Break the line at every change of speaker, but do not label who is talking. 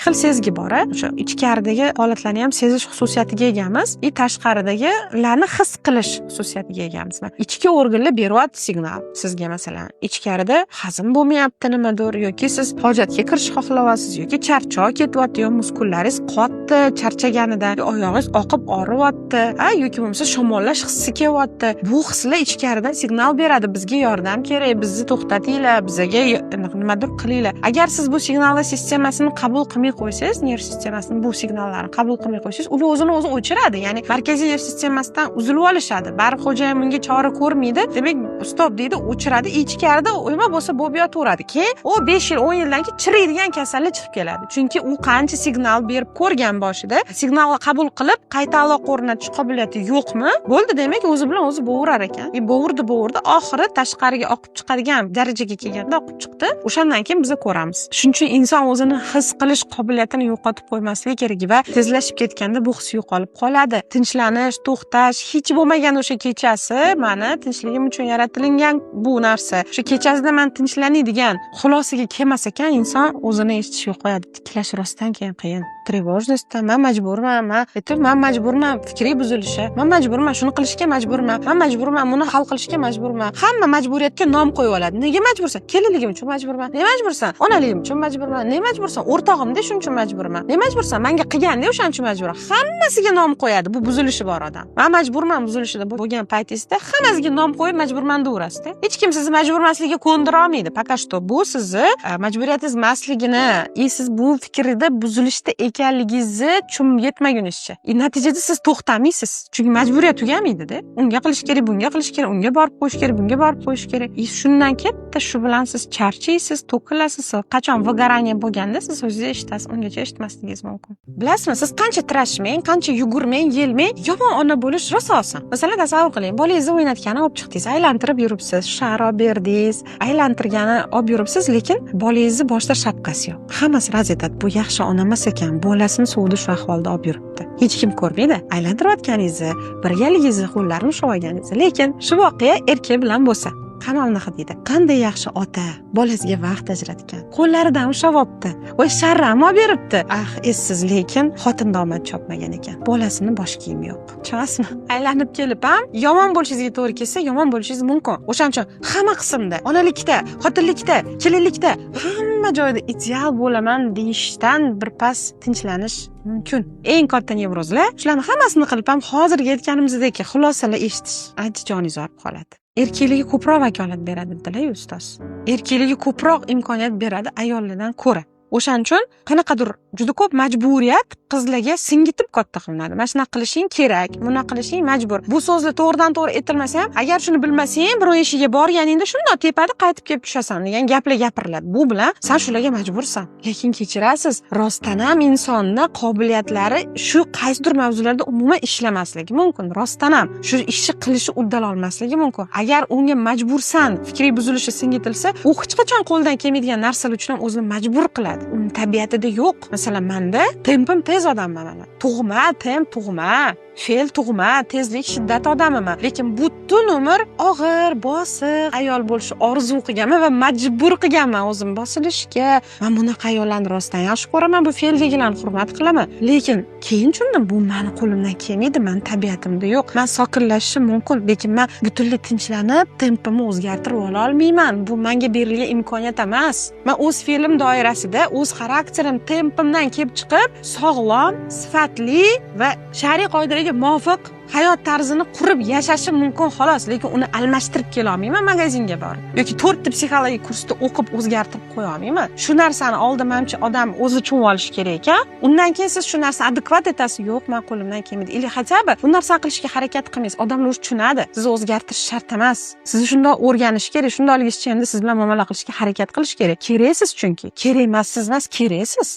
xil sezgi bor. O'sha ichkaridagi holatlarni ham sezish xususiyatiga egamiz, tashqaridagilarni his qilish xususiyatiga egamiz. Ichki organlar beryapti signal sizga, masalan, ichkarida hazm bo'lmayapti nimadir, yoki siz hojatga kirish xohlayapsiz, yoki charchoq ketyapti, yo muskullaringiz qotdi, charchaganidan oyog'ingiz oqib og'riyapti, yoki bo'lmasa shamollash hissi kelyapti. Bu hislar ichkaridan signal beradi, bizga yordam kerak, bizni to'xtatinglar, bizga nimadir qilinglar. Agar siz bu signallar sistemasini qabul qilmay qo'ysangiz, nerv sistemasini bu signallarni qabul qilmay qo'ysangiz, ular o'zini o'zi o'chiradi. Ya'ni markaziy nerv sistemasidan uzilib olishadi. Baribir xo'jayin bunga chora ko'rmaydi, demak stop deydi, o'chiradi. Ichkarida nima bo'lsa bo'lib yotaveradi. Keyin u 5 yil, 10 yildan keyin chiriydigan kasallik chiqib keladi. Chunki u qancha signal berib ko'rgan boshida, signalni qabul qilib qayta aloqa o'rnatish qobiliyati yo'qmi? Bo'ldi, demak o'zi bilan o'zi bo'verar ekan. Bo'virdi, oxiri tashqariga oqib chiqadigan darajaga kelganda oqib chiqdi. O'shandan keyin biz ko'ramiz. Shuning uchun inson o'zini his qilish qobiliyatini yo'qotib qo'ymasligi kerak va tezlashib ketganda bu his yo'qolib qoladi. Tinchlanish, to'xtash, hech bo'lmagan o'sha kechasi meni tinchligim uchun yaratilgan bu narsa. O'sha kechasida men tinchlanadigan xulosaga kelmas ekan, inson o'zini eshitishga qo'yadi. Tiklash rostdan keyin qiyin. Trevojnostda men majburman, men majburman, fikriy buzilishi, men majburman, shuni qilishga majburman, men majburman, buni hal qilishga majburman. Hamma majburiyatga nom qo'yib oladi. Nega majbursan? Kelinligim uchun majburman. Nega majbursan? Onaligim uchun majburman. Nega majbursan? O'rtog'imda shuning uchun majburman. Nega majbursan? Menga qilganda o'shaning uchun majburman. Hammasiga nom qo'yadi. Bu buzilishi bor odam. Men majburman buzilishida bo'lgan paytingizda hammasiga nom qo'yib majburman deyverasiz-da. Hech kim sizni majburmasligiga ko'ndira olmaydi. Пока что bu sizni majburiyatingiz emasligini, siz bu fikrda buzilishda ekanligingizni tushunib yetmagunizcha. Natijada siz to'xtamaysiz. Chunki majburiyat tugamaydi-da. Unga qilish kerak, bunga qilish kerak, unga borib qo'yish kerak, bunga borib qo'yish kerak. Shundan katta shu bilan siz charchaysiz, to'kilasiz. Qachon выгорание bo'lganda siz o'zingiz eshitasiz, ungacha eshitmasligingiz mumkin. Bilasizmi, siz qancha tirashmang, qancha yugurmang, yelmang, yomon ona bo'lish rosa oson. Masalan, tasavvur qiling, bolangizni o'ynatgani olib chiqdingiz, aylantirib yuribsiz, sharo berdingiz, aylantirgani olib yuribsiz, lekin bolangizni boshida shapkasi yo'q. Hammasi raziyat, bu yaxshi ona emas ekan, bolasini suvda shu ahvolda olib yuribdi. Hech kim ko'rmaydi. Aylantirayotganingizni, birgaligingizni, qo'llarini ushlab olganingizni, lekin shu voqea erkak bilan bo'lsa, qamalni hidida. Qanday yaxshi ota, bolasiga vaqt ajratgan. Qo'llaridan ushlab olibdi. Voy sharram olib beribdi. Essiz, lekin xotinda omad chopmagan ekan. Bolasini bosh kiyimi yo'q. Tushunasizmi? Aylanib kelib ham yomon bo'lishingizga to'g'ri kelsa, yomon bo'lishingiz mumkin. O'shaning uchun hamma qismda, onalikda, xotinlikda, kelinlikda hamma joyda ideal bo'laman deyishdan birpas tinchlanish mumkin. Eng katta nevrozlar shularni hammasini qilib ham hozirgi aytganimizdek xulosalar eshitish antijoningiz olib qoladi. Erkaklarga ko'proq vakolat beradi dedilar ustoz. Erkaklarga ko'proq imkoniyat beradi ayollardan ko'ra. O'shaning uchun qanaqadir juda ko'p majburiyat qizlarga singitib katta qilinadi. Mana shuna qilishing kerak, buni qilishing majbur. Bu so'zlar to'g'ridan-to'g'ri aytilmasa ham, agar shuni bilmasang, birov eshigiga borganingda shundoq tepada qaytib kelib tushasan degan gaplar gapiriladi. Bu bilan sen shularga majbursan. Lekin kechirasiz, rostdan ham insonning qobiliyatlari shu qaysidir mavzularda umuman ishlamasligi mumkin. Rostdan ham shu ishni qilishi uddala olmasligi mumkin. Agar unga majbursan, fikriy buzilishi singitilsa, u hech qachon qo'ldan kelmaydigan narsalar uchun ham o'zini majbur qiladi. Uning tabiatida yo'q. Masalan, menda tempim tez odamman mana. Tug'ma, fe'l tug'ma, tezlik, shiddat odamiman. Lekin butun umr og'ir, bosiq ayol bo'lishni orzu qilganman va majbur qilganman o'zim bosilishga. Men bunaqa ayollarni rostdan yaxshi ko'raman, bu fe'ldagilarni hurmat qilaman. Lekin keyin tushundim, bu meni qo'limdan kelmaydi, meni tabiatimda yo'q. Men sokinlashishim mumkin, lekin men butunlay tinchlanib, tempimni o'zgartirib ola olmayman. Bu menga berilgan imkoniyat emas. Men o'z fe'lim doirasida, o'z xarakterim, tempimdan kelib chiqib, sog'lom, sifatli va shariy qoidalarga muvofiq hayot tarzini qurib yashashim mumkin xolos, lekin uni almashtirib kela olmayman magazinga borib. Yoki 4 ta psixologiya kursida o'qib o'zgartirib qo'ya olmayman. Shu narsani oldin menimcha odam o'zi tushunib olishi kerak ekan. Undan keyin siz shu narsani adekvat etasiz, yo'q, men qo'limdan kelmaydi. Ili хотя бы bu narsani qilishga harakat qilmaysiz. Odamlar o'zi tushunadi. Sizni o'zgartirish shart emas. Sizni shundoq o'rganish kerak, shundoqligicha endi siz bilan muomala qilishga harakat qilish kerak. Keraksiz chunki. Kerak emas, siz emas, keraksiz.